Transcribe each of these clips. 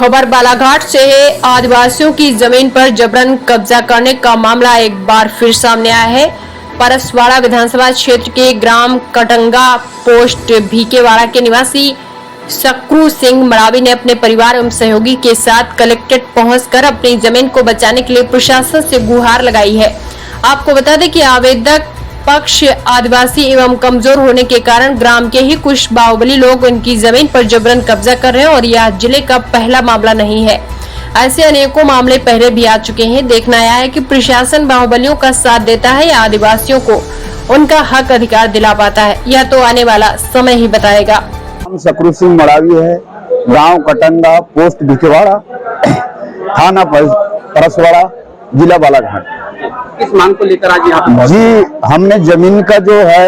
खबर बालाघाट से है। आदिवासियों की जमीन पर जबरन कब्जा करने का मामला एक बार फिर सामने आया है। परसवाड़ा विधानसभा क्षेत्र के ग्राम कटंगा पोस्ट भीकेवाड़ा के निवासी सक्रू सिंह मरावी ने अपने परिवार एवं सहयोगी के साथ कलेक्ट्रेट पहुंचकर अपनी जमीन को बचाने के लिए प्रशासन से गुहार लगाई है। आपको बता दें कि आवेदक पक्ष आदिवासी एवं कमजोर होने के कारण ग्राम के ही कुछ बाहुबली लोग उनकी जमीन पर जबरन कब्जा कर रहे हैं और यह जिले का पहला मामला नहीं है। ऐसे अनेकों मामले पहले भी आ चुके हैं। देखना आया है कि प्रशासन बाहुबलियों का साथ देता है या आदिवासियों को उनका हक अधिकार दिला पाता है। यह तो आने वाला समय ही बताएगा। हम सक्रू सिंह मरावी है, गांव कटंगा, पोस्ट भिकेवाड़ा, थाना परसवाड़ा, जिला बालाघाट। किस मांग को लेकर आज यहाँ जी, हमने जमीन का जो है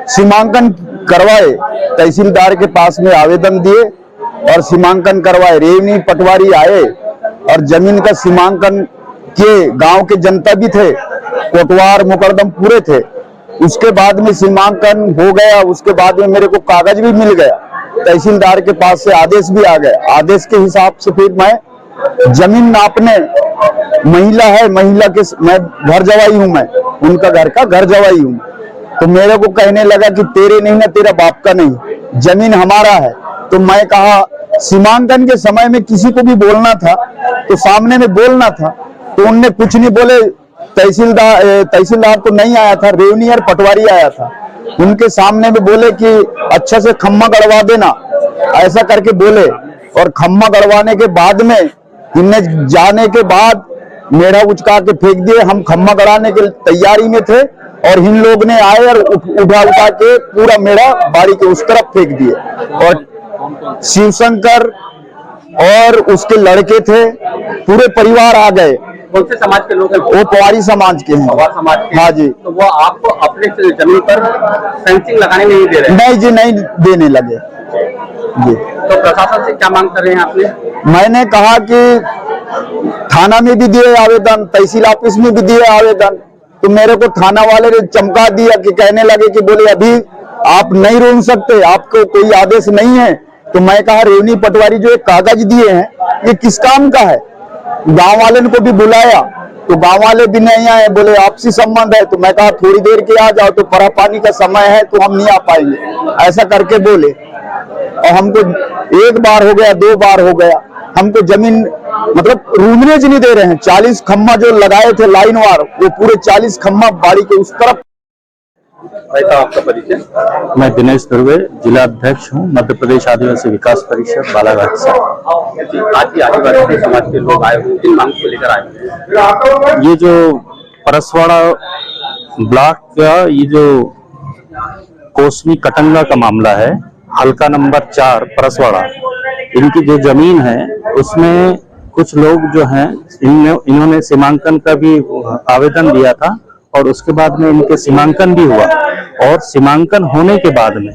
सीमांकन करवाए, तहसीलदार के पास में आवेदन दिए और सीमांकन करवाए। रेवनी पटवारी आए और जमीन का सीमांकन किए। गांव के जनता भी थे, कोटवार मुकरदम पूरे थे। उसके बाद में सीमांकन हो गया। उसके बाद में मेरे को कागज भी मिल गया, तहसीलदार के पास से आदेश भी आ गया। आदेश के हिसाब से फिर मैं जमीन नापने, महिला है, महिला के मैं घर जवाई हूं, मैं उनका घर का घर जवाई हूं। तो मेरे को कहने लगा कि तेरे नहीं ना, तेरा बाप का नहीं, जमीन हमारा है। तो मैं कहा सीमांकन के समय में किसी को भी बोलना था तो सामने में बोलना था, तो उनने कुछ नहीं बोले। तहसीलदार तो नहीं आया था, रेवनी और पटवारी आया था। उनके सामने में बोले कि अच्छा से खम्मा गड़वा देना, ऐसा करके बोले। और खम्मा गड़वाने के बाद में इनने जाने के बाद मेढ़ा उचका के फेंक दिए। हम खम्मा गड़ाने के तैयारी में थे और इन लोग ने आए और उठा के पूरा मेढ़ा बाड़ी के उस तरफ फेंक दिए। और शिवशंकर और उसके लड़के थे, पूरे परिवार आ गए। कौन से समाज के लोग हैं? वो पवारी समाज के हैं। पवार समाज के? हाँ जी। तो वो आपको अपने जमीन पर फेंसिंग लगाने नहीं दे रहे? नहीं जी, नहीं देने लगे जी। तो प्रशासन से क्या मांग कर रहे हैं आपने? मैंने कहा कि थाना में भी दिए आवेदन, तहसील ऑफिस में भी दिए आवेदन। तो मेरे को थाना वाले ने चमका दिया कि कहने लगे कि बोले अभी आप नहीं रोक सकते, आपको कोई आदेश नहीं है। तो मैं कहा रेवनी पटवारी जो एक कागज दिए हैं ये किस काम का है? गांव वाले को भी बुलाया तो गांव वाले भी नहीं आए, बोले आपसी संबंध है। तो मैं कहा थोड़ी देर के आ जाओ, तो परा पानी का समय है तो हम नहीं आ पाएंगे, ऐसा करके बोले। और हमको एक बार हो गया, 2 बार हो गया, हमको जमीन मतलब रूमनेज नहीं दे रहे हैं। 40 खम्मा जो लगाए थे लाइन वार, वो पूरे 40 खम्मा बाड़ी के उस तरफ। आपका परिचय? मैं दिनेश धुर्वे, जिला अध्यक्ष हूँ, मध्य प्रदेश आदिवासी विकास परिषद बालाघाट से। आज आदिवासी समाज के लोग आए हुए, किन मांग को लेकर आए? ये जो परसवाड़ा ब्लॉक का ये जो कोसमी कटंगा का मामला है, हल्का नंबर 4 परसवाड़ा, इनकी जो जमीन है उसमें कुछ लोग जो हैं इन्होंने सीमांकन का भी आवेदन दिया था और उसके बाद में इनके सीमांकन भी हुआ। और सीमांकन होने के बाद में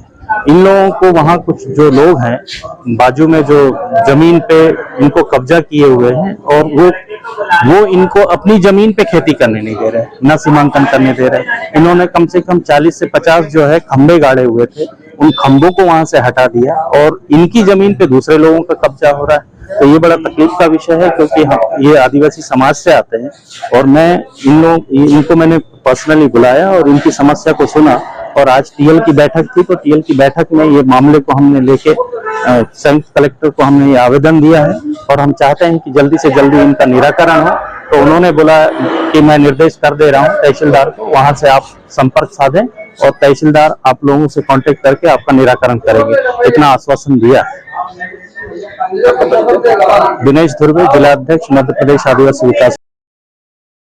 इन लोगों को वहाँ कुछ जो लोग हैं बाजू में जो जमीन पे इनको कब्जा किए हुए हैं और वो इनको अपनी जमीन पे खेती करने नहीं दे रहे, ना सीमांकन करने दे रहे। इन्होंने कम से कम 40 से 50 जो है खंबे गाड़े हुए थे, उन खंबों को वहां से हटा दिया और इनकी जमीन पे दूसरे लोगों का कब्जा हो रहा है। तो ये बड़ा तकलीफ का विषय है, क्योंकि हम ये आदिवासी समाज से आते हैं और मैं इनको मैंने पर्सनली बुलाया और इनकी समस्या को सुना। और आज टीएल की बैठक थी, तो टीएल की बैठक में ये मामले को हमने लेके संयुक्त कलेक्टर को हमने ये आवेदन दिया है और हम चाहते हैं कि जल्दी से जल्दी इनका निराकरण हो। तो उन्होंने बोला कि मैं निर्देश कर दे रहा हूँ तहसीलदार को, वहां से आप संपर्क साधें और तहसीलदार आप लोगों से कांटेक्ट करके आपका निराकरण करेंगे, इतना आश्वासन दिया। दिनेश धुर्वे, जिला अध्यक्ष, मध्य प्रदेश आदिवासी विकास।